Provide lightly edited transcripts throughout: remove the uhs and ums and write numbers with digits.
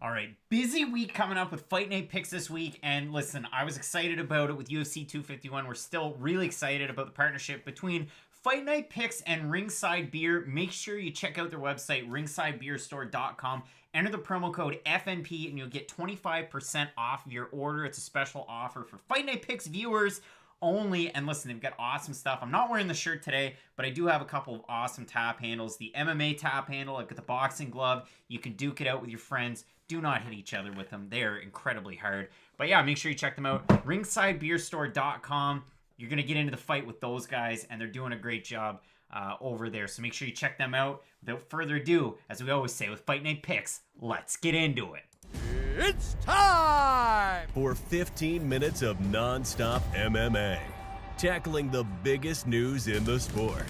All right, busy week coming up with Fight Night picks this week. And listen, I was excited about it with UFC 251. We're still really excited about the partnership between Fight Night picks and Ringside Beer. Make sure you check out their website, ringsidebeerstore.com. Enter the promo code FNP and you'll get 25% off of your order. It's a special offer for Fight Night picks viewers only. And listen, they've got awesome stuff. I'm not wearing the shirt today, but I do have a couple of awesome tap handles. The MMA tap handle, I've got the boxing glove. You can duke it out with your friends. Do not hit each other with them. They're incredibly hard. But yeah, make sure you check them out. ringsidebeerstore.com. You're going to get into the fight with those guys, and they're doing a great job over there. So make sure you check them out. Without further ado, as we always say with Fight Night Picks, let's get into it. It's time for 15 minutes of non-stop MMA, tackling the biggest news in the sport.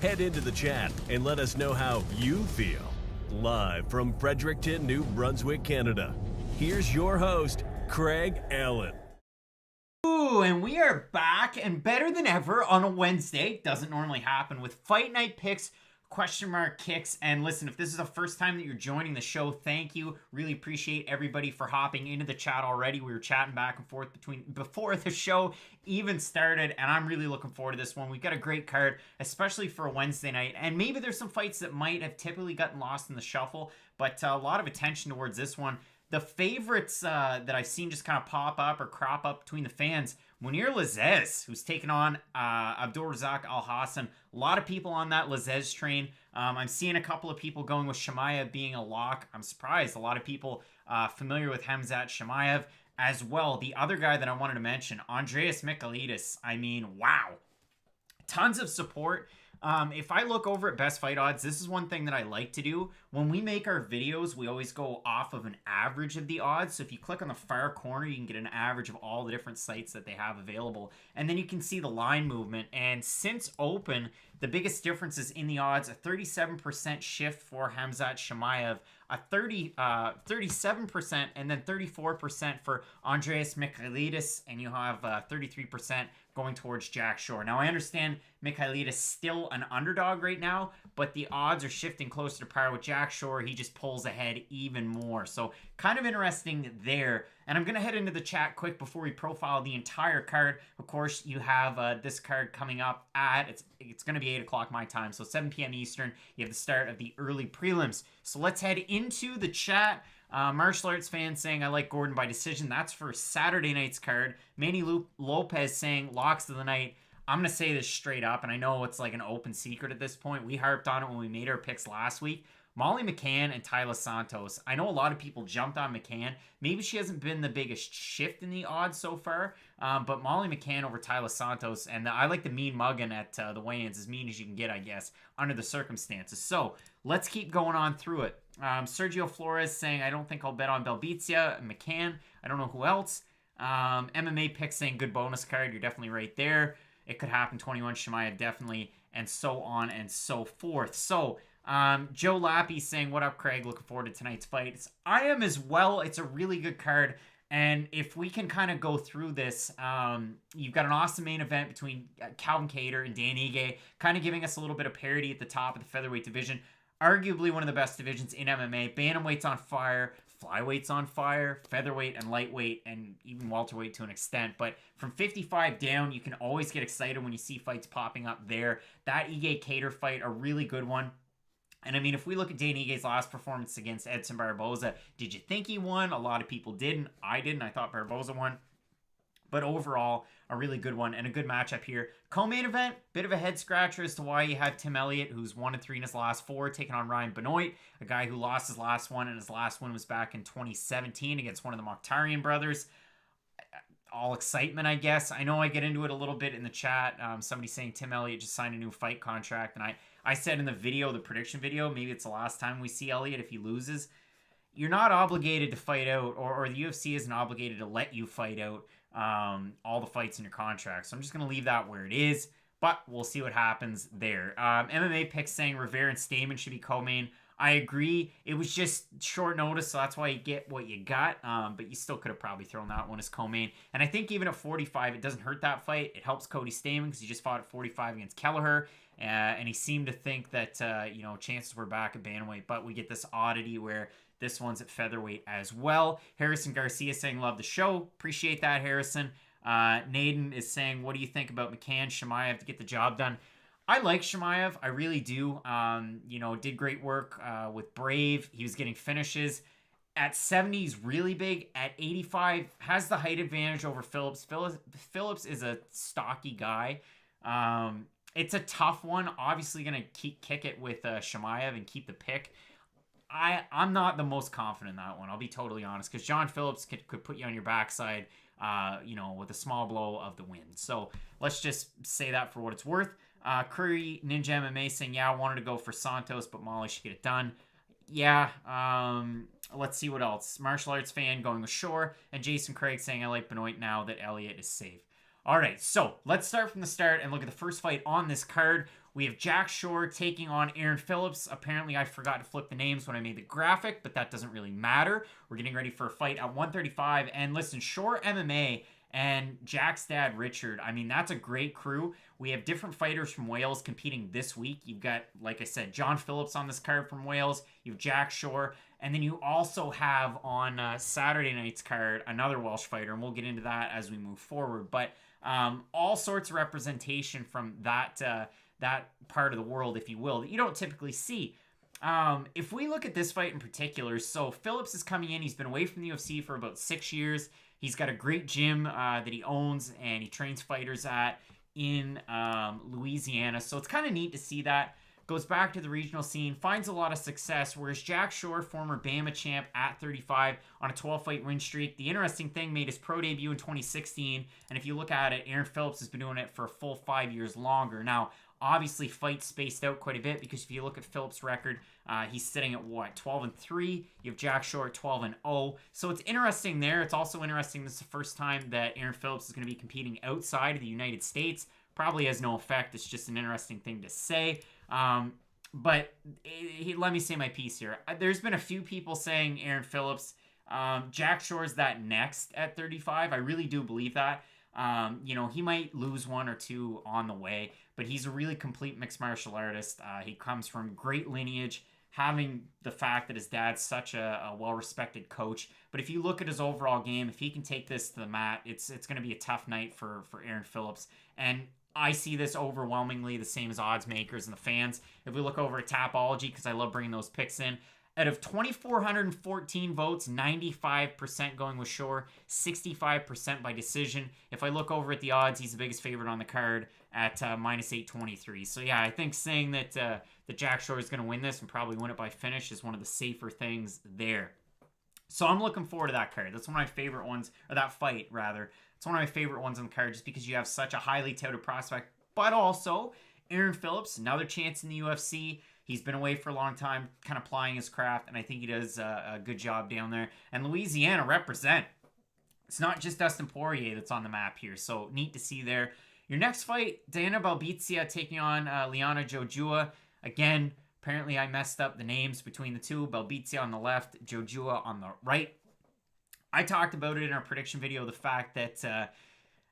Head into the chat and let us know how you feel. Live from Fredericton, New Brunswick, Canada, here's your host, Craig Allen. Ooh, and we are back and better than ever on a Wednesday. Doesn't normally happen with Fight Night Picks, question mark kicks. And listen, if this is the first time that you're joining the show, thank you. Really appreciate everybody for hopping into the chat already. We were chatting back and forth before the show even started, and I'm really looking forward to this one. We've got a great card, especially for a Wednesday night, and maybe there's some fights that might have typically gotten lost in the shuffle, but a lot of attention towards this one. The favorites that I've seen just kind of pop up or crop up between the fans, Mounir Lazzez, who's taken on Abdul, Razak, Alhassan. A lot of people on that Lazzez train. I'm seeing a couple of people going with Shimaev being a lock. I'm surprised. A lot of people familiar with Hamza Shimayev as well. The other guy that I wanted to mention, Andreas Michailidis. I mean, wow. Tons of support. If I look over at Best Fight Odds, this is one thing that I like to do. When we make our videos, we always go off of an average of the odds. So if you click on the far corner, you can get an average of all the different sites that they have available. And then you can see the line movement. And since open, the biggest difference is in the odds, a 37% shift for Khamzat Shimaev, a 37%, and then 34% for Andreas Michailidis, and you have 33% going towards Jack Shore. Now, I understand Michailidis still an underdog right now, but the odds are shifting closer to par with Jack Shore. He just pulls ahead even more. So kind of interesting there. And I'm going to head into the chat quick before we profile the entire card. Of course, you have this card coming up at, it's going to be 8 o'clock my time, so 7 p.m. Eastern. You have the start of the early prelims. So let's head into the chat. Martial arts fan saying, I like Gordon by decision. That's for Saturday night's card. Manny Lopez saying, locks of the night. I'm going to say this straight up, and I know it's like an open secret at this point. We harped on it when we made our picks last week. Molly McCann and Taila Santos. I know a lot of people jumped on McCann. Maybe she hasn't been the biggest shift in the odds so far, but Molly McCann over Taila Santos, and I like the mean mugging at the weigh-ins, as mean as you can get, I guess, under the circumstances. So let's keep going on through it. Sergio Flores saying, I don't think I'll bet on Belbizia. McCann, I don't know who else. MMA picks saying, good bonus card. You're definitely right there. It could happen. 21 Shimaev, definitely, and so on and so forth. So, Joe Lappy saying, what up, Craig? Looking forward to tonight's fight. I am as well. It's a really good card. And if we can kind of go through this, you've got an awesome main event between Calvin Kattar and Dan Ige, kind of giving us a little bit of parity at the top of the featherweight division. Arguably one of the best divisions in MMA. Bantamweight's on fire. Flyweight's on fire. Featherweight and lightweight and even welterweight to an extent. But from 55 down, you can always get excited when you see fights popping up there. That Ige Kattar fight, a really good one. And I mean, if we look at Dan Ige's last performance against Edson Barboza, did you think he won? A lot of people didn't. I didn't. I thought Barboza won. But overall, a really good one and a good matchup here. Co-main event, bit of a head scratcher as to why you have Tim Elliott, who's 1-3 in his last 4, taking on Ryan Benoit, a guy who lost his last one, and his last one was back in 2017 against one of the Mokhtarian brothers. All excitement, I guess. I know I get into it a little bit in the chat. Somebody saying Tim Elliott just signed a new fight contract, and I said in the video, the prediction video, maybe it's the last time we see Elliott if he loses. You're not obligated to fight out, or the UFC isn't obligated to let you fight out all the fights in your contract. So I'm just going to leave that where it is, but we'll see what happens there. MMA picks saying Rivera and Stamann should be co-main. I agree. It was just short notice, so that's why you get what you got. But you still could have probably thrown that one as co-main. And I think even at 45, it doesn't hurt that fight. It helps Cody Stamann because he just fought at 45 against Kelleher. And he seemed to think that, chances were back at bantamweight. But we get this oddity where This one's at featherweight as well. Harrison Garcia saying, love the show. Appreciate that, Harrison. Naden is saying, what do you think about McCann, Shimaev to get the job done? I like Shimaev. I really do. Did great work with Brave. He was getting finishes. At 70, he's really big. At 85, has the height advantage over Phillips. Phillips is a stocky guy. It's a tough one. Obviously going to kick it with Shimaev and keep the pick. I'm not the most confident in that one. I'll be totally honest, because John Phillips could put you on your backside, with a small blow of the win. So let's just say that for what it's worth. Curry Ninja MMA saying, I wanted to go for Santos, but Molly should get it done. Let's see what else. Martial arts fan going with Shore, and Jason Craig saying, I like Benoit now that Elliott is safe. All right, so let's start from the start and look at the first fight on this card. We have Jack Shore taking on Aaron Phillips. Apparently, I forgot to flip the names when I made the graphic, but that doesn't really matter. We're getting ready for a fight at 135. And listen, Shore MMA and Jack's dad, Richard, I mean, that's a great crew. We have different fighters from Wales competing this week. You've got, like I said, John Phillips on this card from Wales. You have Jack Shore. And then you also have on Saturday night's card another Welsh fighter, and we'll get into that as we move forward. But all sorts of representation from that part of the world, if you will, that you don't typically see. If we look at this fight in particular, so Phillips is coming in. He's been away from the UFC for about 6 years. He's got a great gym that he owns and he trains fighters at in Louisiana. So it's kind of neat to see that. Goes back to the regional scene, finds a lot of success, whereas Jack Shore, former Bama champ at 35 on a 12-fight win streak. The interesting thing, made his pro debut in 2016, and if you look at it, Aaron Phillips has been doing it for a full 5 years longer. Now, obviously, fights spaced out quite a bit, because if you look at Phillips' record, he's sitting at, 12-3. You have Jack Shore at 12-0. So it's interesting there. It's also interesting this is the first time that Aaron Phillips is going to be competing outside of the United States. Probably has no effect. It's just an interesting thing to say. But let me say my piece here. There's been a few people saying Aaron Phillips. Jack Shore's that next at 35. I really do believe that. He might lose one or two on the way, but he's a really complete mixed martial artist. He comes from great lineage, having the fact that his dad's such a well-respected coach. But if you look at his overall game, if he can take this to the mat, it's going to be a tough night for Aaron Phillips. And I see this overwhelmingly the same as odds makers and the fans. If we look over at Tapology, because I love bringing those picks in, out of 2,414 votes, 95% going with Shore, 65% by decision. If I look over at the odds, he's the biggest favorite on the card at minus 823. So yeah, I think saying that Jack Shore is going to win this and probably win it by finish is one of the safer things there. So I'm looking forward to that card. That's one of my favorite ones, or that fight rather. It's one of my favorite ones on the card, just because you have such a highly touted prospect, but also Aaron Phillips, another chance in the UFC. He's been away for a long time, kind of plying his craft, and I think he does a good job down there. And Louisiana represent. It's not just Dustin Poirier that's on the map here, so neat to see there. Your next fight, Diana Belbizia taking on Liana Jojua. Again, apparently I messed up the names between the two. Belbizia on the left, Jojua on the right. I talked about it in our prediction video, the fact that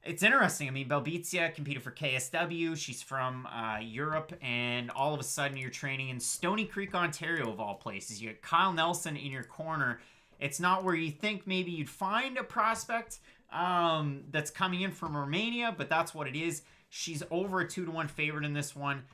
it's interesting. I mean, Belbizia competed for KSW. She's from Europe, and all of a sudden you're training in Stony Creek, Ontario, of all places. You got Kyle Nelson in your corner. It's not where you think maybe you'd find a prospect that's coming in from Romania, but that's what it is. She's over a 2-1 favorite in this one.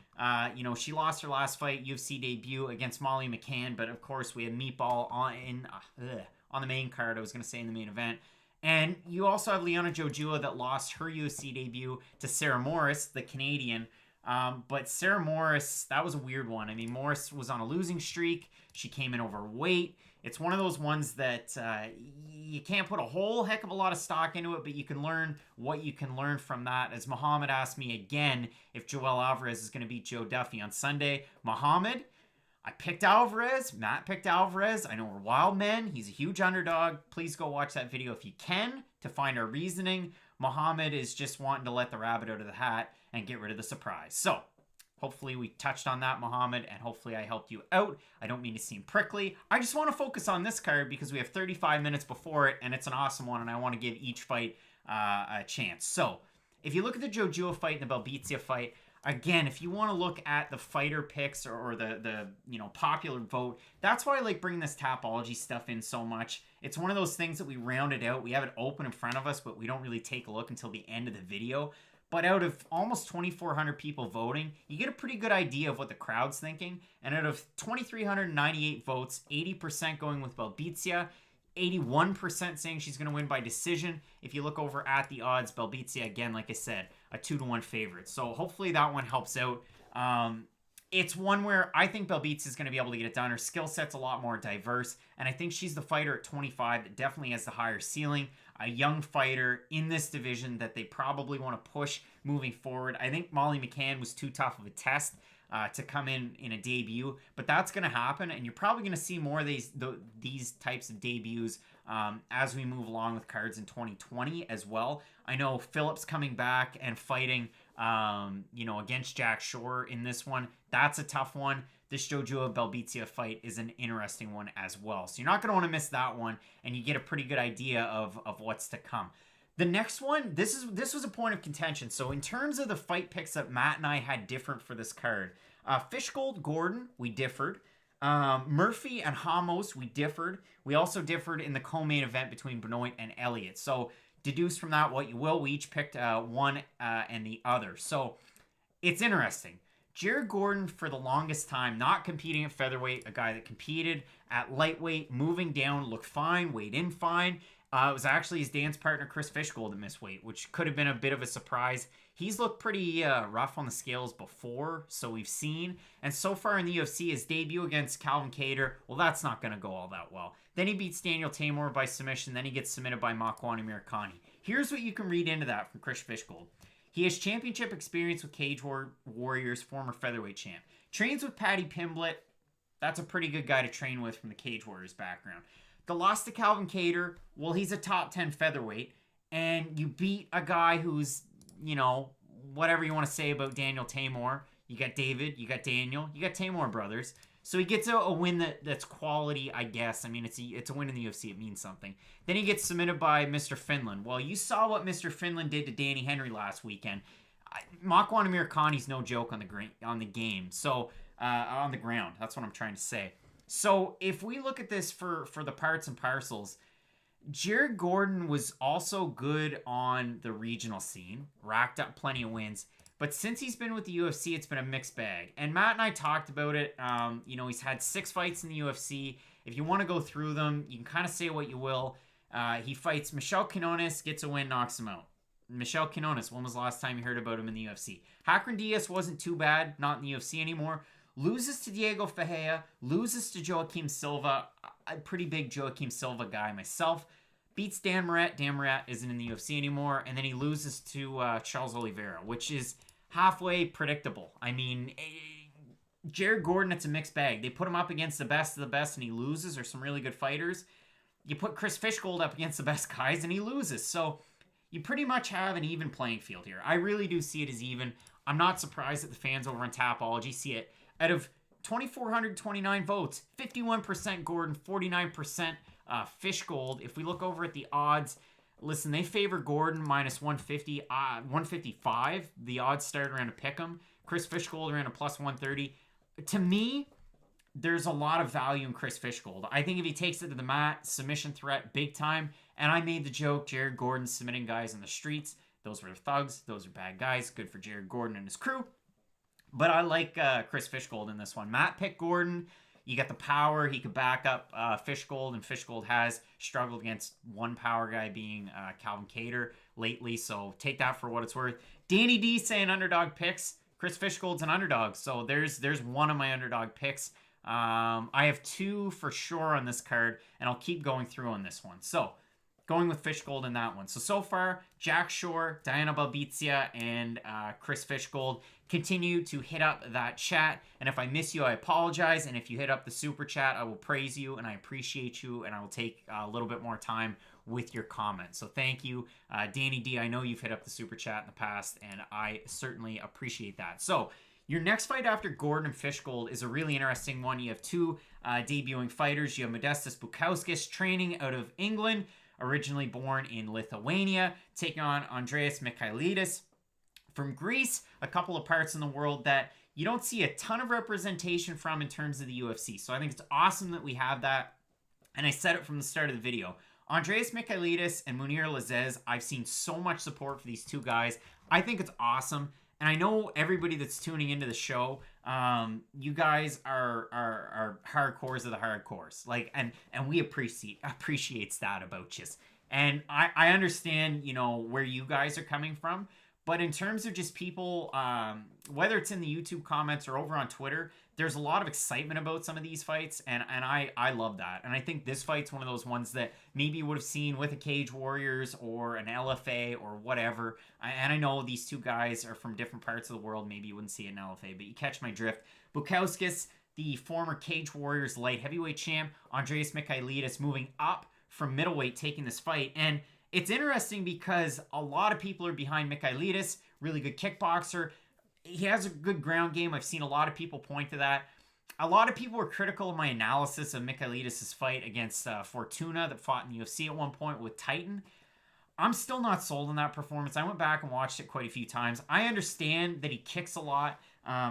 She lost her last fight, UFC debut against Molly McCann, but of course we had Meatball on the main card. I was going to say in the main event. And you also have Liana Jojua that lost her UFC debut to Sarah Morris, the Canadian. But Sarah Morris, that was a weird one. I mean, Morris was on a losing streak. She came in overweight. It's one of those ones that you can't put a whole heck of a lot of stock into it, but you can learn what you can learn from that. As Muhammad asked me again if Joel Alvarez is going to beat Joe Duffy on Sunday. Muhammad, I picked Alvarez. Matt picked Alvarez. I know we're wild men. He's a huge underdog. Please go watch that video if you can to find our reasoning. Muhammad is just wanting to let the rabbit out of the hat and get rid of the surprise. So hopefully we touched on that, Muhammad, and hopefully I helped you out. I don't mean to seem prickly. I just want to focus on this card because we have 35 minutes before it, and it's an awesome one, and I want to give each fight a chance. So if you look at the Jojua fight and the Belbizia fight, again, if you want to look at the fighter picks or the popular vote, that's why I like bringing this Tapology stuff in so much. It's one of those things that we rounded out. We have it open in front of us, but we don't really take a look until the end of the video. But out of almost 2,400 people voting, you get a pretty good idea of what the crowd's thinking. And out of 2,398 votes, 80% going with Belbizia, 81% saying she's going to win by decision. If you look over at the odds, Belbizia, again, like I said, a 2-1 favorite. So hopefully that one helps out. It's one where I think Belbizia is going to be able to get it done. Her skill set's a lot more diverse, and I think she's the fighter at 25 that definitely has the higher ceiling. A young fighter in this division that they probably want to push moving forward. I think Molly McCann was too tough of a test to come in a debut, but that's going to happen, and you're probably going to see more of these types of debuts as we move along with cards in 2020 as well. I know Phillips coming back and fighting against Jack Shore in this one. That's a tough one. This Jojo Belbizia fight is an interesting one as well. So you're not going to want to miss that one, and you get a pretty good idea of what's to come. The next one, this was a point of contention. So in terms of the fight picks that Matt and I had different for this card, Fishgold Gordon, we differed. Murphy and Hamos, we differed. We also differed in the co-main event between Benoit and Elliott. So deduce from that what you will. We each picked one and the other. So it's interesting. Jared Gordon, for the longest time, not competing at featherweight, a guy that competed at lightweight, moving down, looked fine, weighed in fine. It was actually his dance partner, Chris Fishgold, that missed weight, which could have been a bit of a surprise. He's looked pretty rough on the scales before, so we've seen. And so far in the UFC, his debut against Calvin Kattar, well, that's not going to go all that well. Then he beats Daniel Tamor by submission. Then he gets submitted by Makwan Amirkhani. Here's what you can read into that from Chris Fishgold. He has championship experience with Cage Warriors, former featherweight champ. Trains with Paddy Pimblett. That's a pretty good guy to train with from the Cage Warriors background. The loss to Calvin Kattar, well, he's a top 10 featherweight. And you beat a guy who's, whatever you want to say about Daniel Tamor. You got David, you got Daniel, you got Tamor brothers. So he gets a win that's quality, I guess. I mean, it's a win in the UFC. It means something. Then he gets submitted by Mr. Finland. Well, you saw what Mr. Finland did to Danny Henry last weekend. Makwan Amirkhani's no joke on the game. So on the ground, that's what I'm trying to say. So if we look at this for the parts and parcels, Jared Gordon was also good on the regional scene, racked up plenty of wins. But since he's been with the UFC, it's been a mixed bag. And Matt and I talked about it. He's had 6 fights in the UFC. If you want to go through them, you can kind of say what you will. He fights Michel Quinones, gets a win, knocks him out. Michel Quinones, when was the last time you heard about him in the UFC? Hakron Diaz wasn't too bad, not in the UFC anymore. Loses to Diego Ferreira, loses to Joaquim Silva. A pretty big Joaquim Silva guy myself. Beats Dan Moret. Dan Moret isn't in the UFC anymore. And then he loses to Charles Oliveira, which is halfway predictable. I mean, Jared Gordon, it's a mixed bag. They put him up against the best of the best and he loses, or some really good fighters. You put Chris Fishgold up against the best guys and he loses. So you pretty much have an even playing field here. I really do see it as even. I'm not surprised that the fans over on Tapology see it. Out of 2,429 votes, 51% Gordon, 49% Fishgold. If we look over at the odds, listen, they favor Gordon minus 150, 155. The odds start around a pick'em. Chris Fishgold around a plus 130. To me, there's a lot of value in Chris Fishgold. I think if he takes it to the mat, submission threat, big time. And I made the joke, Jared Gordon submitting guys in the streets. Those were thugs. Those are bad guys. Good for Jared Gordon and his crew. But I like Chris Fishgold in this one. Matt picked Gordon. You got the power. He could back up Fishgold, and Fishgold has struggled against one power guy being Calvin Kattar lately, so take that for what it's worth. Danny D saying underdog picks. Chris Fishgold's an underdog, so there's one of my underdog picks. I have 2 for sure on this card, and I'll keep going through on this one. So going with Fishgold in that one. So far, Jack Shore, Diana Belbizia, and Chris Fishgold continue to hit up that chat. And if I miss you, I apologize. And if you hit up the super chat, I will praise you and I appreciate you. And I will take a little bit more time with your comments. So thank you. Danny D, I know you've hit up the super chat in the past, and I certainly appreciate that. So your next fight after Gordon and Fishgold is a really interesting one. You have 2 debuting fighters. You have Modestas Bukauskas training out of England, originally born in Lithuania, taking on Andreas Michailidis, from Greece, a couple of parts in the world that you don't see a ton of representation from in terms of the UFC. So I think it's awesome that we have that. And I said it from the start of the video. Andreas Michailidis and Mounir Lazzez, I've seen so much support for these two guys. I think it's awesome. And I know everybody that's tuning into the show, you guys are hardcores of the hardcores. Like, and we appreciates that about you. And I understand, you know, where you guys are coming from. But in terms of just people, whether it's in the YouTube comments or over on Twitter, there's a lot of excitement about some of these fights, and I love that. And I think this fight's one of those ones that maybe you would have seen with a Cage Warriors or an LFA or whatever. And I know these two guys are from different parts of the world. Maybe you wouldn't see it in LFA, but you catch my drift. Bukauskas, the former Cage Warriors light heavyweight champ, Andreas Michailidis moving up from middleweight, taking this fight. And it's interesting because a lot of people are behind Michailidis, really good kickboxer. He has a good ground game. I've seen a lot of people point to that. A lot of people were critical of my analysis of Michailidis' fight against Fortuna that fought in the UFC at one point with Titan. I'm still not sold on that performance. I went back and watched it quite a few times. I understand that he kicks a lot,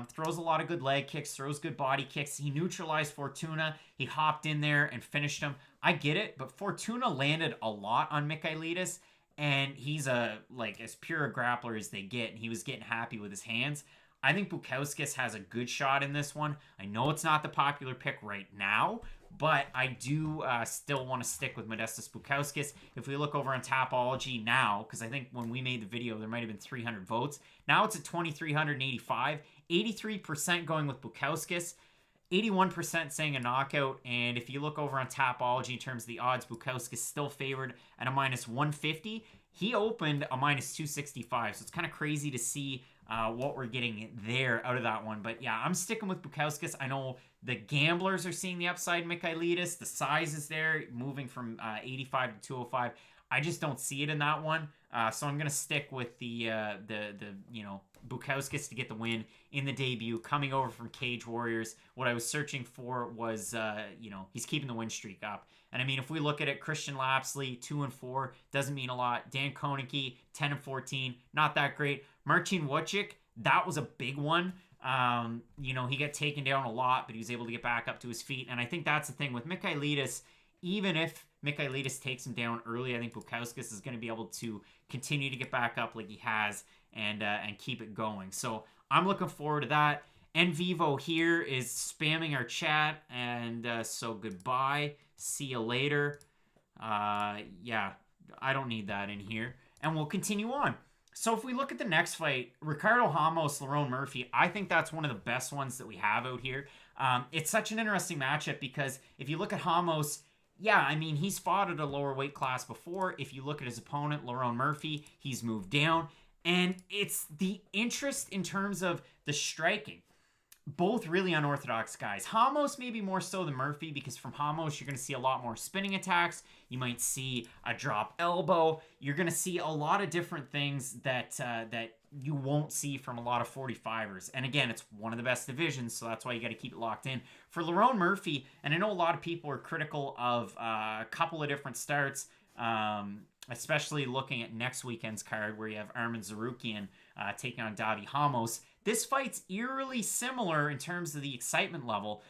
throws a lot of good leg kicks, throws good body kicks. He neutralized Fortuna. He hopped in there and finished him. I get it, but Fortuna landed a lot on Michailidis, and he's as pure a grappler as they get, and he was getting happy with his hands. I think Bukauskas has a good shot in this one. I know it's not the popular pick right now, but I do still want to stick with Modestas Bukauskas. If we look over on Tapology now, because I think when we made the video, there might have been 300 votes. Now it's at 2,385. 83% going with Bukauskas. 81% saying a knockout, and if you look over on Tapology in terms of the odds, Bukauskas still favored at a -150. He opened a -265, so it's kind of crazy to see what we're getting there out of that one. But yeah, I'm sticking with Bukauskas. I know the gamblers are seeing the upside in Michailidis. The size is there, moving from 85 to 205. I just don't see it in that one. So I'm going to stick with the Bukauskas to get the win in the debut, coming over from Cage Warriors. What I was searching for was, he's keeping the win streak up. And I mean, if we look at it, Christian Lapsley, 2-4, doesn't mean a lot. Dan Konicki, 10-14, not that great. Marcin Wojcik, that was a big one. He got taken down a lot, but he was able to get back up to his feet. And I think that's the thing with Michailidis. Even if Michailidis takes him down early, I think Bukauskas is going to be able to continue to get back up like he has and keep it going. So I'm looking forward to that. NVivo here is spamming our chat, and so goodbye. See you later. Yeah, I don't need that in here. And we'll continue on. So if we look at the next fight, Ricardo Hamos, Lerone Murphy, I think that's one of the best ones that we have out here. It's such an interesting matchup because if you look at Hamos, yeah, I mean, he's fought at a lower weight class before. If you look at his opponent, Lerone Murphy, he's moved down. And it's the interest in terms of the striking. Both really unorthodox guys. Hamos maybe more so than Murphy, because from Hamos, you're going to see a lot more spinning attacks. You might see a drop elbow. You're going to see a lot of different things that you won't see from a lot of 45ers. And again, it's one of the best divisions, so that's why you got to keep it locked in. For Lerone Murphy, and I know a lot of people are critical of a couple of different starts, especially looking at next weekend's card where you have Arman Zarukian taking on Davi Hamos. This fight's eerily similar in terms of the excitement level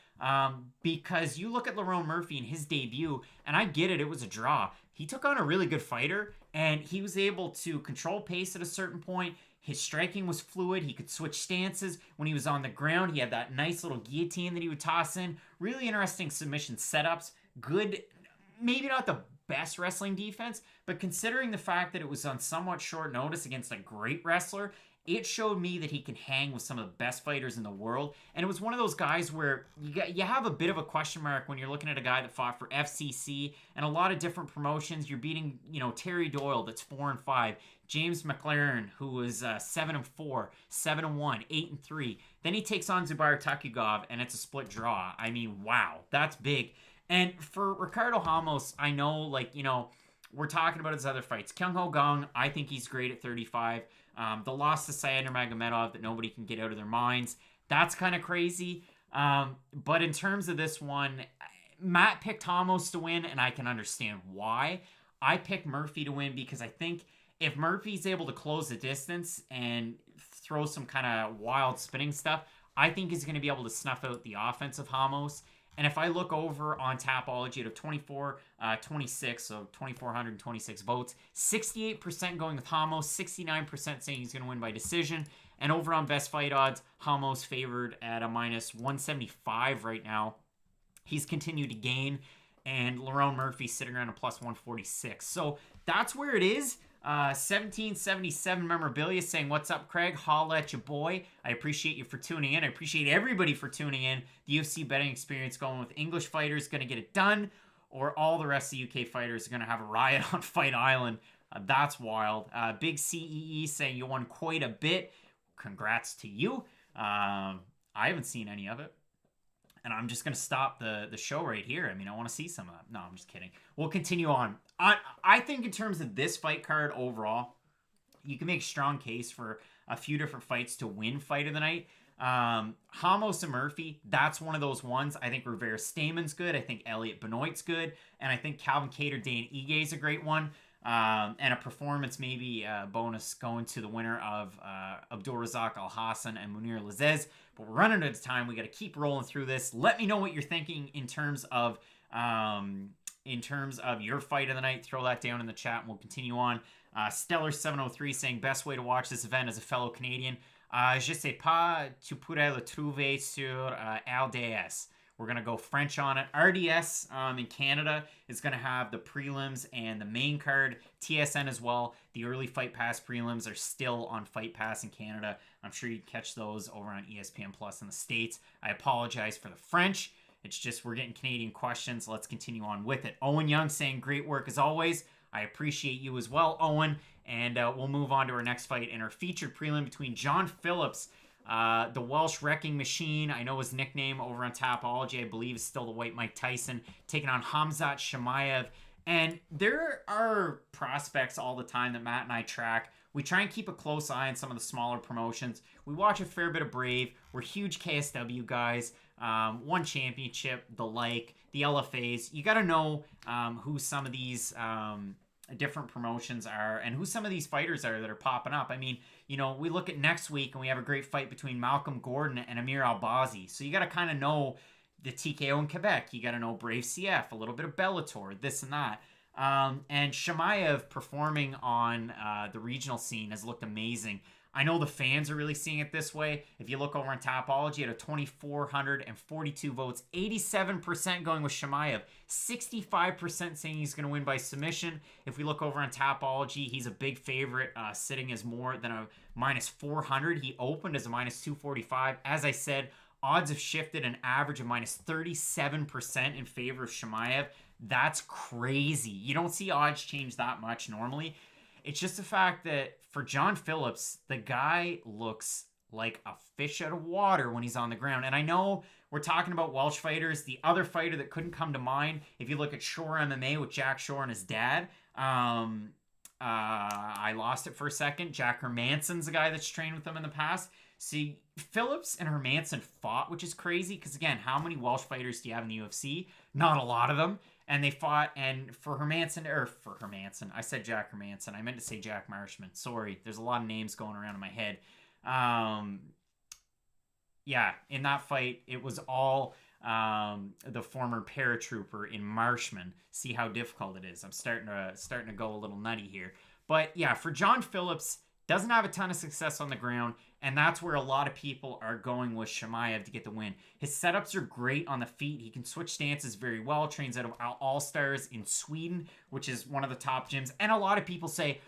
because you look at Lerone Murphy in his debut, and I get it, it was a draw. He took on a really good fighter, and he was able to control pace at a certain point. His striking was fluid. He could switch stances. When he was on the ground, he had that nice little guillotine that he would toss in. Really interesting submission setups. Good, maybe not the best wrestling defense, but considering the fact that it was on somewhat short notice against a great wrestler, it showed me that he can hang with some of the best fighters in the world. And it was one of those guys where you have a bit of a question mark when you're looking at a guy that fought for FCC and a lot of different promotions. You're beating, Terry Doyle, that's 4-5. James McLaren, who was 7-4, 7-1, 8-3. Then he takes on Zubair Takugov, and it's a split draw. I mean, wow, that's big. And for Ricardo Hamos, I know, we're talking about his other fights. Kyung Ho Gong, I think he's great at 35. The loss to Syed Nurmagomedov that nobody can get out of their minds, that's kind of crazy. But in terms of this one, Matt picked Hamos to win, and I can understand why. I picked Murphy to win because I think if Murphy's able to close the distance and throws some kind of wild spinning stuff, I think he's going to be able to snuff out the offense of Hamos. And if I look over on Tapology out of 26, so 2,426 votes, 68% going with Hamos, 69% saying he's going to win by decision. And over on Best Fight Odds, Hamos favored at a minus 175 right now. He's continued to gain, and Lerone Murphy sitting around a plus 146. So that's where it is. 1777 memorabilia saying, what's up, Craig? Holla at your boy. I appreciate you for tuning in. I appreciate everybody for tuning in. The UFC betting experience going with English fighters going to get it done, or all the rest of the UK fighters are going to have a riot on Fight Island. That's wild. Big CEE saying you won quite a bit. Congrats to you. I haven't seen any of it. And I'm just going to stop the show right here. I mean, I want to see some of that. No, I'm just kidding. We'll continue on. I think in terms of this fight card overall, you can make a strong case for a few different fights to win Fight of the Night. Hamos and Murphy, that's one of those ones. I think Rivera Stamann's good. I think Elliott Benoit's good. And I think Calvin Kattar, Dan Ige's a great one. And a performance maybe bonus going to the winner of Abdul, Razak, Alhassan, and Mounir, Lazzez. But we're running out of time. We got to keep rolling through this. Let me know what you're thinking in terms of your Fight of the Night. Throw that down in the chat, and we'll continue on. Stellar703 saying, best way to watch this event as a fellow Canadian. Je sais pas, tu pourrais le trouver sur LDS. We're going to go French on it. RDS in Canada is going to have the prelims and the main card. TSN as well. The early Fight Pass prelims are still on Fight Pass in Canada. I'm sure you'd catch those over on ESPN Plus in the States. I apologize for the French. It's just we're getting Canadian questions. Let's continue on with it. Owen Young saying, great work as always. I appreciate you as well, Owen. And we'll move on to our next fight in our featured prelim between John Phillips, the Welsh Wrecking Machine. I know his nickname over on Tapology, I believe, is still the White Mike Tyson, taking on Khamzat Shimaev. And there are prospects all the time that Matt and I track. We try and keep a close eye on some of the smaller promotions. We watch a fair bit of Brave. We're huge KSW guys. One championship, the LFAs. You got to know who some of these different promotions are and who some of these fighters are that are popping up. I mean, you know, we look at next week and we have a great fight between Malcolm Gordon and Amir Albazi. So you got to kind of know the TKO in Quebec. You got to know Brave CF, a little bit of Bellator, this and that. And Shimaev performing on the regional scene has looked amazing. I know the fans are really seeing it this way. If you look over on Tapology at a 2,442 votes, 87% going with Shimaev, 65% saying he's going to win by submission. If we look over on Tapology, he's a big favorite, sitting as more than a minus 400. He opened as a minus 245. As I said, odds have shifted an average of minus 37% in favor of Shimaev. That's crazy. You don't see odds change that much normally. It's just the fact that for John Phillips, the guy looks like a fish out of water when he's on the ground. And I know we're talking about Welsh fighters. The other fighter that couldn't come to mind, if you look at Shore MMA with Jack Shore and his dad, I lost it for a second. Jack Hermansson's the guy that's trained with them in the past. See, Phillips and Hermansson fought, which is crazy because, again, how many Welsh fighters do you have in the UFC? Not a lot of them. And they fought, and for Hermansson, I said Jack Hermansson. I meant to say Jack Marshman. Sorry, there's a lot of names going around in my head. Yeah, in that fight, it was all the former paratrooper in Marshman. See how difficult it is. I'm starting to go a little nutty here. But yeah, for John Phillips, doesn't have a ton of success on the ground, and that's where a lot of people are going with Shimaev to get the win. His setups are great on the feet. He can switch stances very well. Trains out of All Stars in Sweden, which is one of the top gyms. And a lot of people say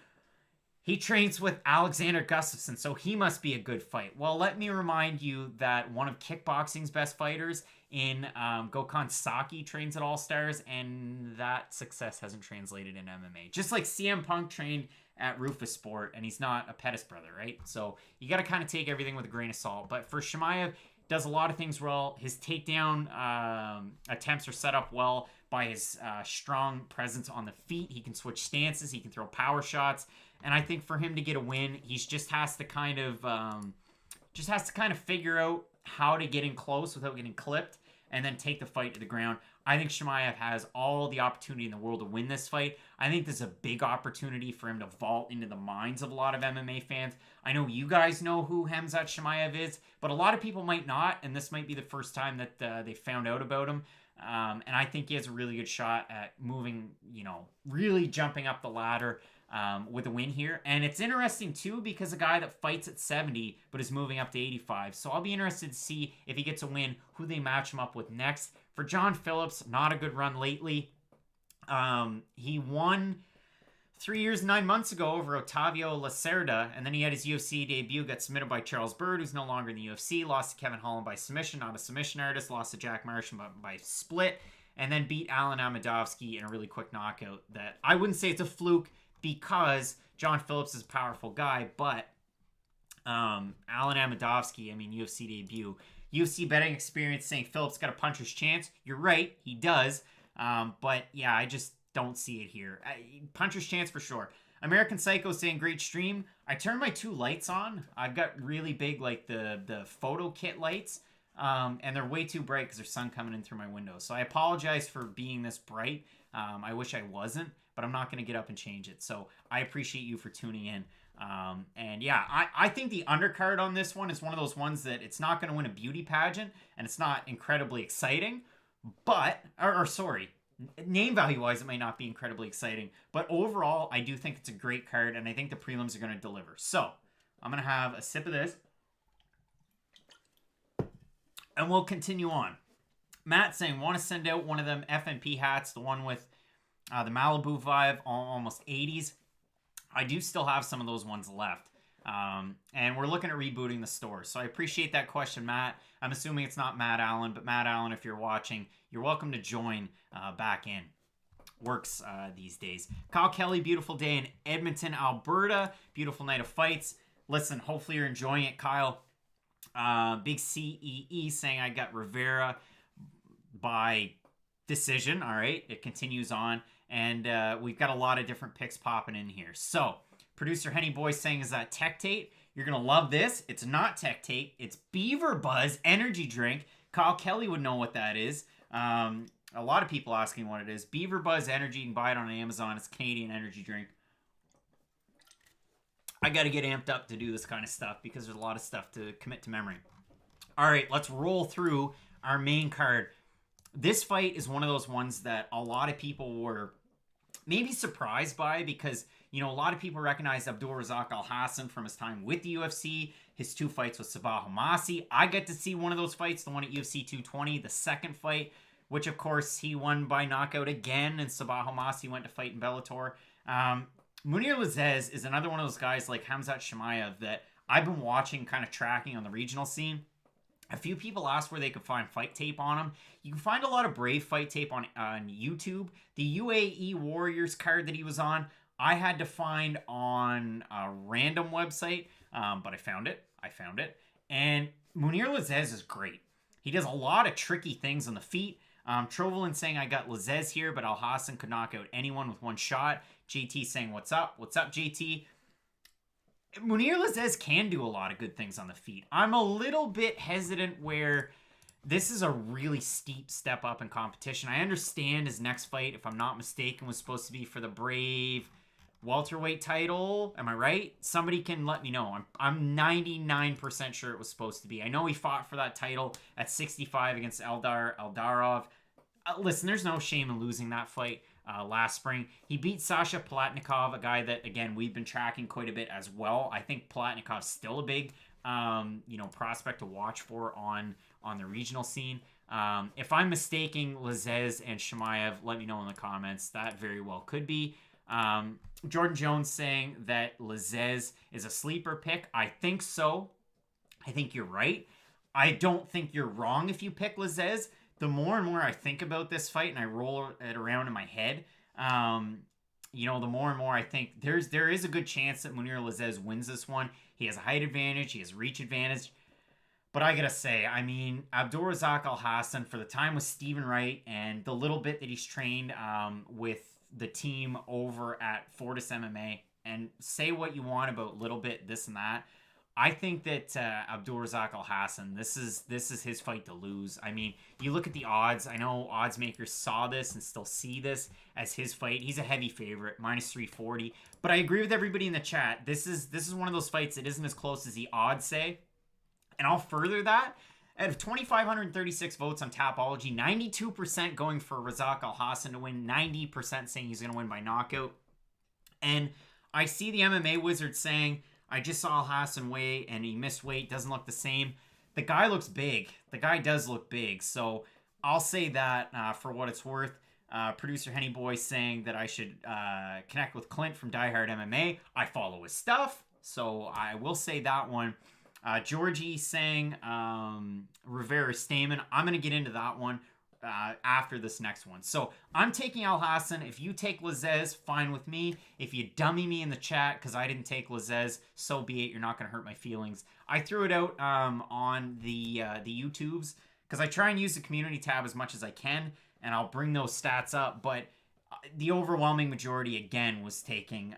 he trains with Alexander Gustafsson, so he must be a good fight. Well, let me remind you that one of kickboxing's best fighters in Gokhan Saki trains at All Stars, and that success hasn't translated in MMA. Just like CM Punk trained at Rufus Sport, and he's not a Pettis brother, right? So you got to kind of take everything with a grain of salt. But for Shimaev, does a lot of things well. His takedown attempts are set up well by his strong presence on the feet. He can switch stances. He can throw power shots. And I think for him to get a win, he just has to kind of figure out how to get in close without getting clipped and then take the fight to the ground. I think Shimaev has all the opportunity in the world to win this fight. I think there's a big opportunity for him to vault into the minds of a lot of MMA fans. I know you guys know who Khamzat Chimaev is, but a lot of people might not, and this might be the first time that they found out about him. And I think he has a really good shot at moving, really jumping up the ladder with a win here. And it's interesting, too, because a guy that fights at 70 but is moving up to 85. So I'll be interested to see if he gets a win, who they match him up with next. For John Phillips, not a good run lately. He won 3 years and 9 months ago over Otavio Lacerda, and then he had his UFC debut, got submitted by Charles Byrd, who's no longer in the UFC, lost to Kevin Holland by submission, not a submission artist, lost to Jack Marshall by split, and then beat Alan Amadovsky in a really quick knockout that I wouldn't say it's a fluke because John Phillips is a powerful guy, but Alan Amadovsky, UFC debut, UFC betting experience saying Phillips got a puncher's chance. You're right, he does, but yeah, I just don't see it here. Puncher's chance for sure. American Psycho saying great stream. I turned my 2 lights on. I've got really big the photo kit lights, and they're way too bright because there's sun coming in through my window. So I apologize for being this bright. I wish I wasn't, but I'm not going to get up and change it. So I appreciate you for tuning in. And yeah, I think the undercard on this one is one of those ones that it's not going to win a beauty pageant, and it's not incredibly exciting, but, sorry, name value wise, it might not be incredibly exciting, but overall, I do think it's a great card, and I think the prelims are going to deliver. So I'm going to have a sip of this, and we'll continue on. Matt saying, want to send out one of them FNP hats, the one with the Malibu vibe, almost 80s. I do still have some of those ones left. And we're looking at rebooting the store. So I appreciate that question, Matt. I'm assuming it's not Matt Allen, but Matt Allen, if you're watching, you're welcome to join back in. Works these days. Kyle Kelly, beautiful day in Edmonton, Alberta. Beautiful night of fights. Listen, hopefully you're enjoying it, Kyle. Big CEE saying I got Rivera by decision. All right, it continues on. And we've got a lot of different picks popping in here. So, producer Henny Boy saying, is that Tectate? You're going to love this. It's not Tectate. It's Beaver Buzz energy drink. Kyle Kelly would know what that is. A lot of people asking what it is. Beaver Buzz energy. You can buy it on Amazon. It's a Canadian energy drink. I got to get amped up to do this kind of stuff because there's a lot of stuff to commit to memory. All right, let's roll through our main card. This fight is one of those ones that a lot of people were maybe surprised by because, a lot of people recognize Abdul Razak Alhassan from his time with the UFC, his 2 fights with Sabah Homasi. I get to see one of those fights, the one at UFC 220, the second fight, which of course he won by knockout again, and Sabah Homasi went to fight in Bellator. Mounir Lazzez is another one of those guys like Khamzat Shimayev that I've been watching, kind of tracking on the regional scene. A few people asked where they could find fight tape on him. You can find a lot of Brave fight tape on YouTube. The UAE Warriors card that he was on, I had to find on a random website, but I found it. And Mounir Lazzez is great. He does a lot of tricky things on the feet. Trovelin saying, I got Lazzez here, but Alhassan could knock out anyone with one shot. JT saying, what's up? What's up, JT? Mounir Lazzez can do a lot of good things on the feet. I'm a little bit hesitant where this is a really steep step up in competition. I understand his next fight, if I'm not mistaken, was supposed to be for the Brave welterweight title. Am I right? Somebody can let me know. I'm 99% sure it was supposed to be. I know he fought for that title at 65 against Eldarov. Listen, there's no shame in losing that fight. Last spring, he beat Sasha Palatnikov, a guy that, again, we've been tracking quite a bit as well. I think Palatnikov's still a big, prospect to watch for on the regional scene. If I'm mistaking Lazzez and Shimaev, let me know in the comments. That very well could be. Jordan Jones saying that Lazzez is a sleeper pick. I think so. I think you're right. I don't think you're wrong if you pick Lazzez. The more and more I think about this fight and I roll it around in my head, the more and more I think there is a good chance that Mounir Lazzez wins this one. He has a height advantage. He has reach advantage. But I got to say, Abdul Razak Alhassan, for the time with Stephen Wright and the little bit that he's trained with the team over at Fortis MMA, and say what you want about little bit this and that, I think that Abdul Razak Alhassan, this is his fight to lose. I mean, you look at the odds. I know odds makers saw this and still see this as his fight. He's a heavy favorite, minus 340. But I agree with everybody in the chat. This is one of those fights that isn't as close as the odds say. And I'll further that. Out of 2,536 votes on Tapology, 92% going for Razak Alhassan to win, 90% saying he's going to win by knockout. And I see the MMA wizard saying, I just saw Alhassan weigh and he missed weight, doesn't look the same. The guy looks big. The guy does look big. So I'll say that for what it's worth. Producer Henny Boy saying that I should connect with Clint from Die Hard MMA. I follow his stuff, so I will say that one. Georgie saying Rivera Stamann. I'm going to get into that one after this next one. So I'm taking Alhassan. If you take Lazzez, fine with me. If you dummy me in the chat because I didn't take Lazzez, so be it. You're not going to hurt my feelings. I threw it out on the YouTubes because I try and use the community tab as much as I can, and I'll bring those stats up. But the overwhelming majority, again, was taking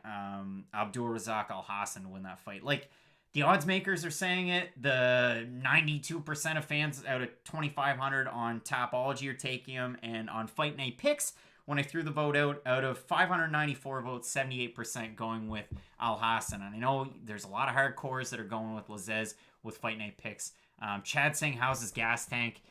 Abdul Razak Alhassan to win that fight. Like, the odds makers are saying it. The 92% of fans out of 2,500 on Tapology are taking him. And on Fight Night Picks, when I threw the vote out of 594 votes, 78% going with Alhassan. And I know there's a lot of hardcores that are going with Lazzez with Fight Night Picks. Chad saying, how's his gas tank?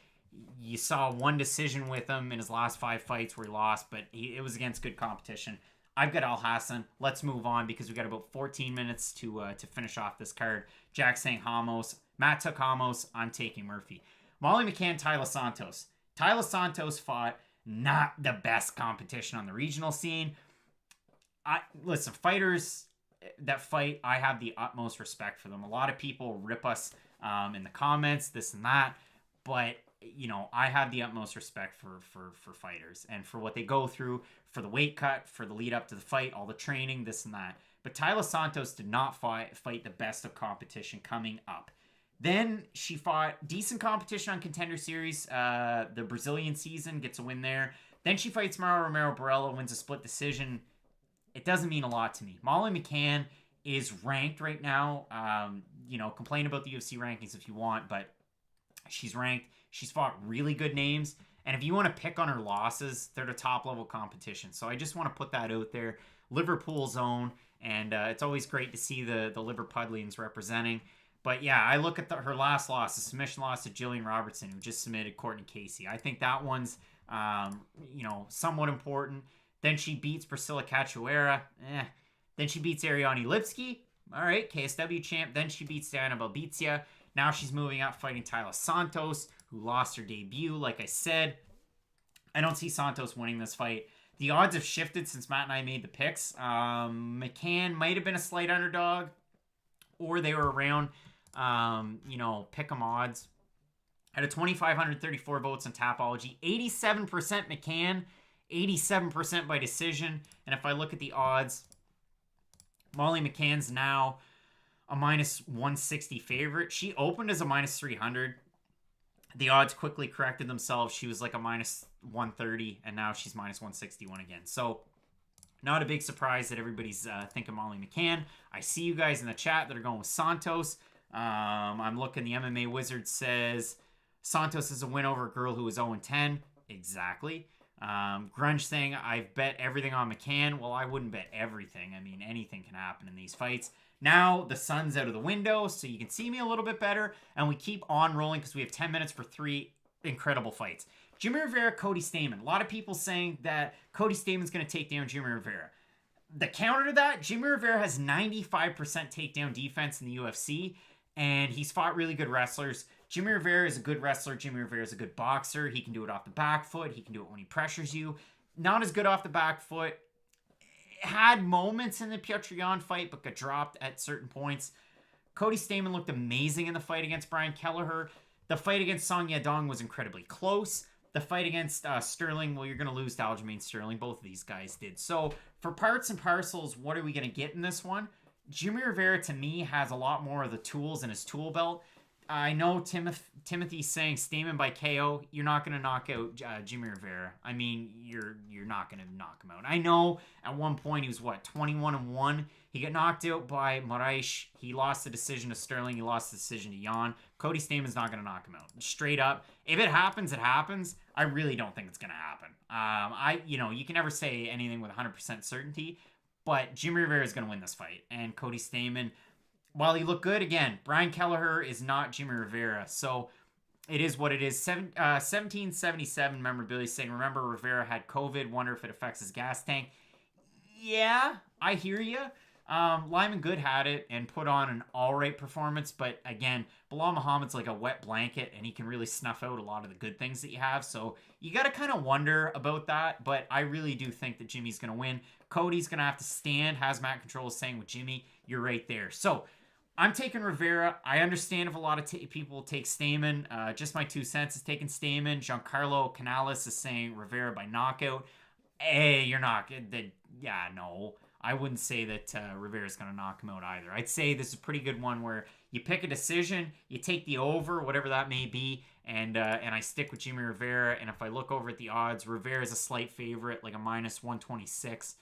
You saw one decision with him in his last 5 fights where he lost, but it was against good competition. I've got Alhassan. Let's move on because we got about 14 minutes to finish off this card. Jack saying Hamos. Matt took Hamos. I'm taking Murphy. Molly McCann, Taila Santos. Taila Santos fought not the best competition on the regional scene. Listen, fighters that fight, I have the utmost respect for them. A lot of people rip us in the comments, this and that, but you know, I have the utmost respect for fighters and for what they go through, for the weight cut, for the lead up to the fight, all the training, this and that. But Taila Santos did not fight the best of competition coming up. Then she fought decent competition on Contender Series, the Brazilian season, gets a win there. Then she fights Mara Romero Borella, wins a split decision. It doesn't mean a lot to me. Molly McCann is ranked right now. You know, complain about the UFC rankings if you want, but she's ranked. She's fought really good names. And if you want to pick on her losses, they're the top-level competition. So I just want to put that out there. Liverpool's own. And it's always great to see the Liverpudlians representing. But yeah, I look at her last loss, the submission loss to Jillian Robertson, who just submitted Courtney Casey. I think that one's, you know, somewhat important. Then she beats Priscilla Cachoeira. Then she beats Ariane Lipski. All right, KSW champ. Then she beats Diana Belbizia. Now she's moving up fighting Taila Santos, who lost her debut. Like I said, I don't see Santos winning this fight. The odds have shifted since Matt and I made the picks. McCann might have been a slight underdog, or they were around, you know, pick 'em odds. Out of 2,534 votes on Tapology, 87% McCann, 87% by decision. And if I look at the odds, Molly McCann's now a minus 160 favorite. She opened as a minus 300. The odds quickly corrected themselves. She was like a minus 130, and now she's minus 161 again. So not a big surprise that everybody's thinking Molly McCann. I see you guys in the chat that are going with Santos. I'm looking, the MMA Wizard says Santos is a win over a girl who was 0-10. Exactly. Grunge saying, I've bet everything on McCann. Well, I wouldn't bet everything. I mean, anything can happen in these fights. Now, the sun's out of the window, so you can see me a little bit better. And we keep on rolling because we have 10 minutes for 3 incredible fights. Jimmie Rivera, Cody Stamann. A lot of people saying that Cody Stamann's going to take down Jimmie Rivera. The counter to that, Jimmie Rivera has 95% takedown defense in the UFC, and he's fought really good wrestlers. Jimmie Rivera is a good wrestler. Jimmie Rivera is a good boxer. He can do it off the back foot. He can do it when he pressures you. Not as good off the back foot. Had moments in the Petr Yan fight, but got dropped at certain points. Cody Stamann looked amazing in the fight against Brian Kelleher. The fight against Song Yadong was incredibly close. The fight against Sterling, well, you're going to lose to Aljamain Sterling. Both of these guys did. So, for parts and parcels, what are we going to get in this one? Jimmie Rivera, to me, has a lot more of the tools in his tool belt. I know Timothy's saying Stamann by KO. You're not going to knock out Jimmie Rivera. I mean, you're not going to knock him out. I know at one point he was, 21-1. He got knocked out by Moraes. He lost the decision to Sterling. He lost the decision to Jan. Cody Stamann's not going to knock him out. Straight up. If it happens, it happens. I really don't think it's going to happen. You can never say anything with 100% certainty, but Jimmie Rivera is going to win this fight. And Cody Stamann, while he looked good, again, Brian Kelleher is not Jimmie Rivera. So it is what it is. 1777 memorabilia saying, remember Rivera had COVID. Wonder if it affects his gas tank. Yeah, I hear you. Lyman Good had it and put on an all-right performance, but again, Bilal Muhammad's like a wet blanket, and he can really snuff out a lot of the good things that you have, so you got to kind of wonder about that, but I really do think that Jimmie's going to win. Cody's going to have to stand. Hazmat Control is saying with Jimmie, you're right there. So I'm taking Rivera. I understand if a lot of people take Stamann. Just my 2 cents is taking Stamann. Giancarlo Canales is saying Rivera by knockout. Hey, you're not. Yeah, no. I wouldn't say that Rivera's going to knock him out either. I'd say this is a pretty good one where you pick a decision, you take the over, whatever that may be, and I stick with Jimmie Rivera. And if I look over at the odds, Rivera's a slight favorite, like a -126.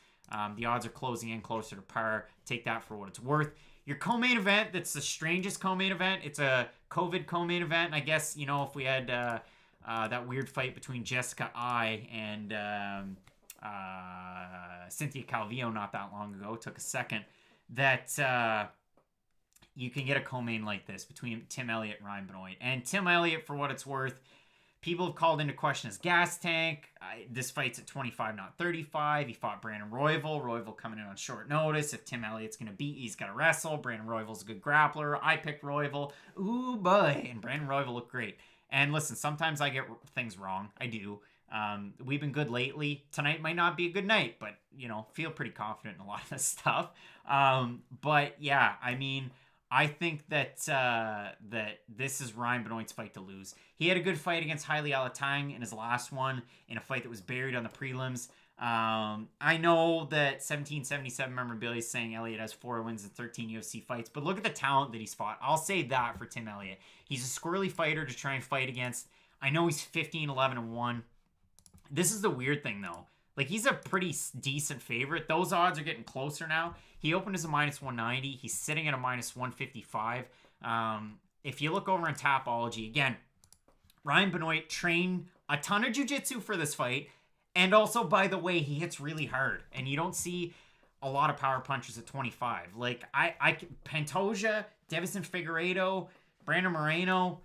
The odds are closing in closer to par. Take that for what it's worth. Your co-main event, that's the strangest co-main event. It's a COVID co-main event. I guess, if we had that weird fight between Jessica Ai and Cynthia Calvillo not that long ago, took a second, that you can get a co-main like this between Tim Elliott and Ryan Benoit. And Tim Elliott, for what it's worth, people have called into question his gas tank. This fight's at 25, not 35. He fought Brandon Royval. Royval coming in on short notice. If Tim Elliott's going to beat, he's got to wrestle. Brandon Royval's a good grappler. I picked Royval. Ooh, boy. And Brandon Royval looked great. And listen, sometimes I get things wrong. I do. We've been good lately. Tonight might not be a good night, but, feel pretty confident in a lot of this stuff. But, yeah, I mean, I think that that this is Ryan Benoit's fight to lose. He had a good fight against Haile Alatang in his last one, in a fight that was buried on the prelims. I know that 1777 memorabilia is saying Elliott has 4 wins and 13 UFC fights, but look at the talent that he's fought. I'll say that for Tim Elliott. He's a squirrely fighter to try and fight against. I know he's 15-11-1. This is the weird thing, though. Like, he's a pretty decent favorite. Those odds are getting closer now. He opened as a -190. He's sitting at a -155. If you look over in Tapology, again, Ryan Benoit trained a ton of jiu-jitsu for this fight. And also, by the way, he hits really hard. And you don't see a lot of power punches at 25. Like, Pantoja, Davison Figueiredo, Brandon Moreno,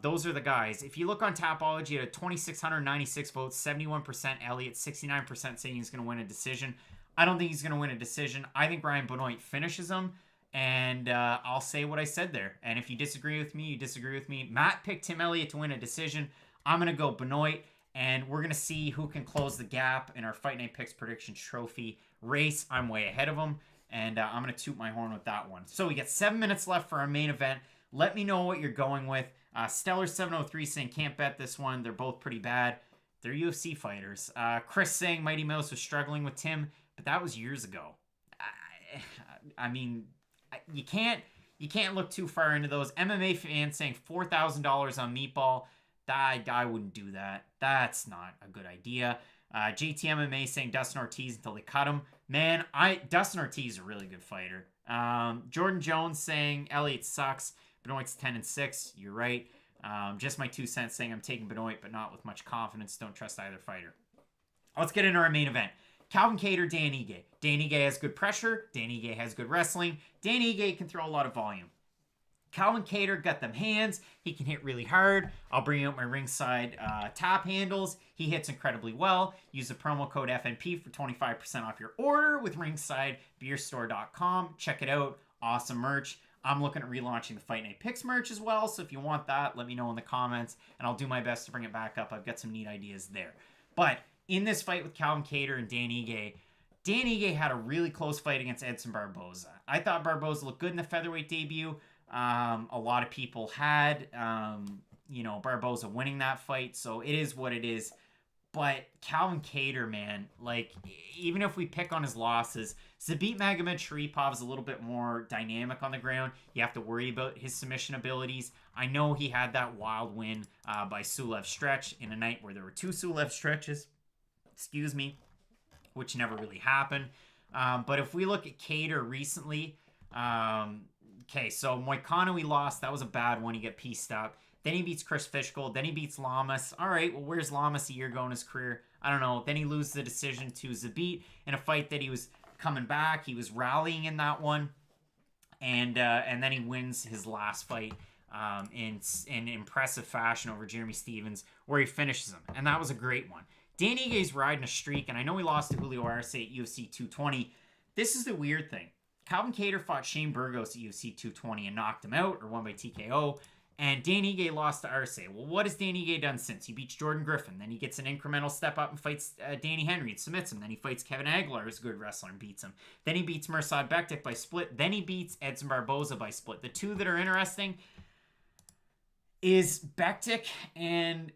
those are the guys. If you look on Tapology at 2,696 votes, 71% Elliott, 69% saying he's going to win a decision. I don't think he's going to win a decision. I think Ryan Benoit finishes him, and I'll say what I said there. And if you disagree with me, you disagree with me. Matt picked Tim Elliott to win a decision. I'm going to go Benoit, and we're going to see who can close the gap in our Fight Night Picks Prediction Trophy race. I'm way ahead of him, and I'm going to toot my horn with that one. So we got 7 minutes left for our main event. Let me know what you're going with. Stellar 703 saying can't bet this one. They're both pretty bad. They're UFC fighters. Chris saying Mighty Mouse was struggling with Tim, but that was years ago. I mean, you can't look too far into those. MMA fans saying $4,000 on Meatball. I wouldn't do that. That's not a good idea. JT MMA saying Dustin Ortiz until they cut him. Man, Dustin Ortiz is a really good fighter. Jordan Jones saying Elliott sucks. Benoit's 10-6. You're right. Just my 2 cents saying I'm taking Benoit, but not with much confidence. Don't trust either fighter. Let's get into our main event. Calvin Kattar, Dan Ige. Dan Ige has good pressure. Dan Ige has good wrestling. Dan Ige can throw a lot of volume. Calvin Kattar got them hands. He can hit really hard. I'll bring out my ringside tap handles. He hits incredibly well. Use the promo code FNP for 25% off your order with ringsidebeerstore.com. Check it out. Awesome merch. I'm looking at relaunching the Fight Night Picks merch as well, so if you want that, let me know in the comments, and I'll do my best to bring it back up. I've got some neat ideas there. But in this fight with Calvin Kattar and Dan Ige had a really close fight against Edson Barboza. I thought Barboza looked good in the featherweight debut. A lot of people had, Barboza winning that fight, so it is what it is. But Calvin Kattar, man, like, even if we pick on his losses, Zabit Magomed is a little bit more dynamic on the ground. You have to worry about his submission abilities. I know he had that wild win by Sulev stretch in a night where there were 2 Sulev stretches, which never really happened. But if we look at Kattar recently, okay, so Moicano he lost. That was a bad one. He got pieced up. Then he beats Chris Fishgold. Then he beats Lamas. All right, well, where's Lamas a year ago in his career? I don't know. Then he loses the decision to Zabit in a fight that he was coming back. He was rallying in that one. And then he wins his last fight in impressive fashion over Jeremy Stephens, where he finishes him. And that was a great one. Dan Igue's riding a streak, and I know he lost to Julio Arce at UFC 220. This is the weird thing. Calvin Kattar fought Shane Burgos at UFC 220 and knocked him out, or won by TKO. And Dan Ige lost to Arce. Well, what has Dan Ige done since? He beats Jordan Griffin. Then he gets an incremental step up and fights Danny Henry and submits him. Then he fights Kevin Aguilar, who's a good wrestler, and beats him. Then he beats Mirsad Bektic by split. Then he beats Edson Barboza by split. The 2 that are interesting is Bektic and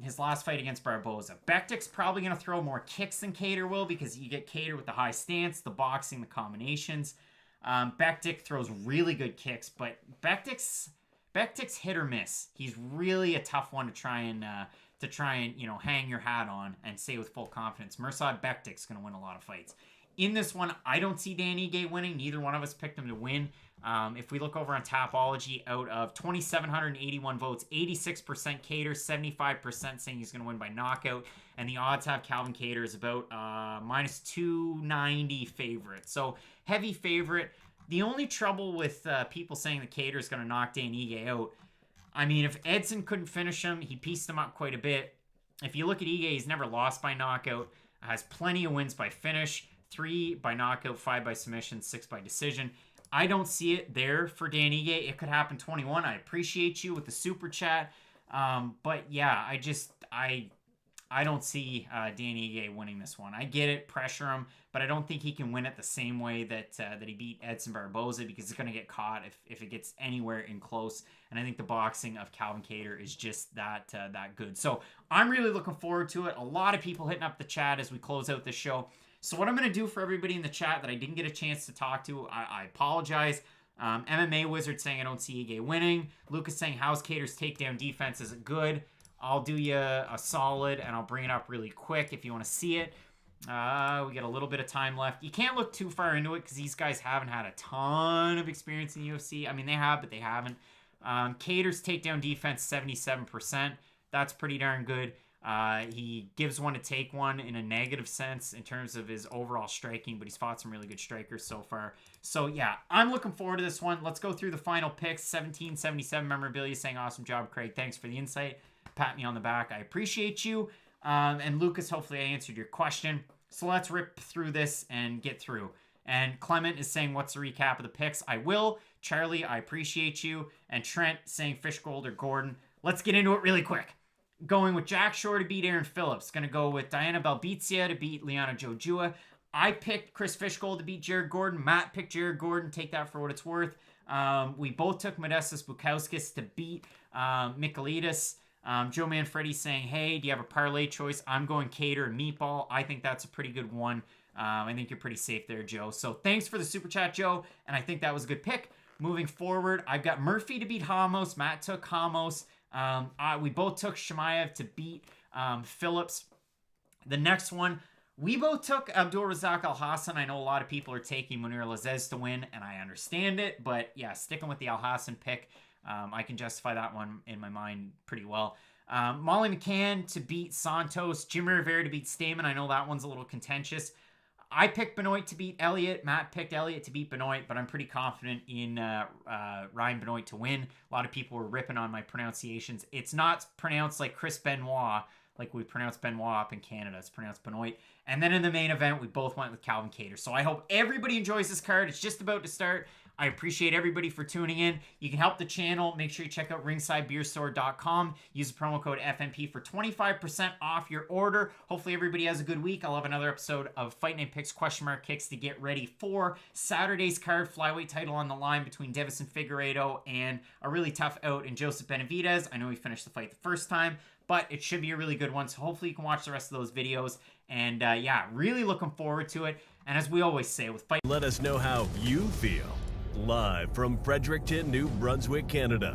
his last fight against Barboza. Bektic's probably going to throw more kicks than Kattar will, because you get Kattar with the high stance, the boxing, the combinations. Bektic throws really good kicks, but Bektic's hit or miss. He's really a tough one to try and hang your hat on and say with full confidence. Mirsad Bektic's going to win a lot of fights. In this one, I don't see Dan Ige winning. Neither one of us picked him to win. If we look over on Tapology, out of 2,781 votes, 86% Kattar, 75% saying he's going to win by knockout. And the odds have Calvin Kattar is about minus 290 favorite. So heavy favorite. The only trouble with people saying that Kattar is going to knock Dan Ige out, I mean, if Edson couldn't finish him, he pieced him up quite a bit. If you look at Ige, he's never lost by knockout, has plenty of wins by finish, 3 by knockout, 5 by submission, 6 by decision. I don't see it there for Dan Ige. It could happen 21. I appreciate you with the super chat. But yeah, I don't see Dan Ige winning this one. I get it, pressure him, but I don't think he can win it the same way that he beat Edson Barboza, because he's going to get caught if it gets anywhere in close. And I think the boxing of Calvin Kattar is just that good. So I'm really looking forward to it. A lot of people hitting up the chat as we close out this show. So what I'm going to do for everybody in the chat that I didn't get a chance to talk to, I apologize. MMA Wizard saying I don't see Ige winning. Lucas saying how's Kattar's takedown defense? Is it good? I'll do you a solid, and I'll bring it up really quick if you want to see it. We got a little bit of time left. You can't look too far into it because these guys haven't had a ton of experience in the UFC. I mean, they have, but they haven't. Kattar's takedown defense, 77%. That's pretty darn good. He gives one to take one in a negative sense in terms of his overall striking, but he's fought some really good strikers so far. So yeah, I'm looking forward to this one. Let's go through the final picks. 1777 memorabilia saying awesome job, Craig. Thanks for the insight. Pat me on the back. I appreciate you. And Lucas, hopefully I answered your question. So let's rip through this and get through. And Clement is saying, what's the recap of the picks? I will. Charlie, I appreciate you. And Trent saying Fishgold or Gordon. Let's get into it really quick. Going with Jack Shore to beat Aaron Phillips. Going to go with Diana Belbizia to beat Liana Jojua. I picked Chris Fishgold to beat Jared Gordon. Matt picked Jared Gordon. Take that for what it's worth. We both took Modestas Bukauskas to beat Michailidis. Joe Manfredi saying, hey, do you have a parlay choice? I'm going Kattar and Meatball. I think that's a pretty good one. I think you're pretty safe there, Joe. So thanks for the super chat, Joe. And I think that was a good pick. Moving forward, I've got Murphy to beat Hamos. Matt took Hamos. We both took Shimaev to beat Phillips. The next one, we both took Abdul Razak Alhassan. I know a lot of people are taking Mounir Lazzez to win, and I understand it. But yeah, sticking with the Alhassan pick. I can justify that one in my mind pretty well. Molly McCann to beat Santos. Jimmie Rivera to beat Stamann. I know that one's a little contentious. I picked Benoit to beat Elliott. Matt picked Elliott to beat Benoit, but I'm pretty confident in Ryan Benoit to win. A lot of people were ripping on my pronunciations. It's not pronounced like Chris Benoit, like we pronounce Benoit up in Canada. It's pronounced Benoit. And then in the main event, we both went with Calvin Kattar. So I hope everybody enjoys this card. It's just about to start. I appreciate everybody for tuning in. You can help the channel. Make sure you check out ringsidebeerstore.com. Use the promo code FMP for 25% off your order. Hopefully everybody has a good week. I'll have another episode of Fight Night Picks Kicks to get ready for Saturday's card. Flyweight title on the line between Davison Figueiredo and a really tough out in Joseph Benavidez. I know he finished the fight the first time, but it should be a really good one. So hopefully you can watch the rest of those videos. And yeah, really looking forward to it. And as we always say with fight, let us know how you feel. Live from Fredericton, New Brunswick, Canada.